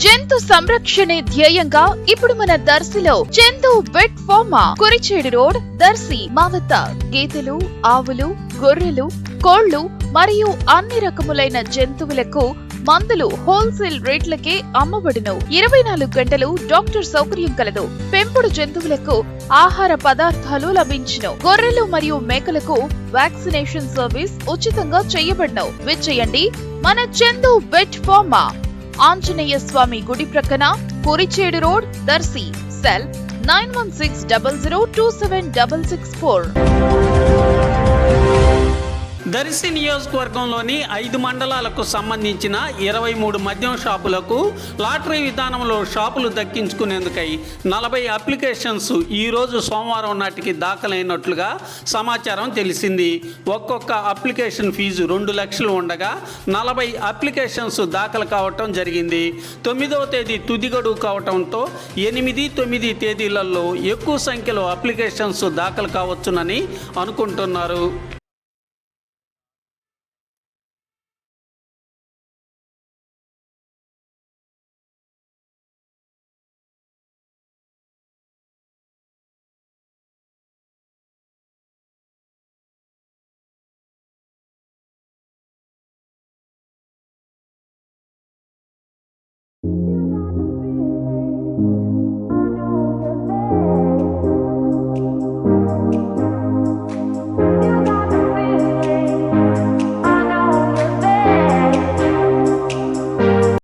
జంతు సంరక్షణే ధ్యేయంగా ఇప్పుడు మన దర్శిలో Chandu vet pharma Kurichedu road Darsi మా వద్ద గేదెలు, ఆవులు, గొర్రెలు, కోళ్లు మరియు అన్ని రకములైన జంతువులకు మందులు హోల్సేల్ రేట్లకే అమ్మబడును. 24 గంటలు డాక్టర్ సౌకర్యం కలదు. పెంపుడు జంతువులకు ఆహార పదార్థాలు లభించును. గొర్రెలు మరియు మేకలకు వ్యాక్సినేషన్ సర్వీస్ ఉచితంగా చేయబడును. విచ్చేయండి మన చందు వెట్ ఫార్మా, ఆంజనేయ స్వామి గుడి ప్రక్కన, కురిచేడు రోడ్, దర్శి. సెల్ 9160027664. దర్శి నియోజకవర్గంలోని 5 మండలాలకు సంబంధించిన 23 మద్యం షాపులకు లాటరీ విధానంలో షాపులు దక్కించుకునేందుకై 40 అప్లికేషన్స్ ఈరోజు సోమవారం నాటికి దాఖలైనట్లుగా సమాచారం తెలిసింది. ఒక్కొక్క అప్లికేషన్ ఫీజు 2 లక్షలు ఉండగా 40 అప్లికేషన్స్ దాఖలు కావటం జరిగింది. 9వ తేదీ తుది గడువు కావటంతో 8, 9 తేదీలలో ఎక్కువ సంఖ్యలో అప్లికేషన్స్ దాఖలు కావచ్చునని అనుకుంటున్నారు.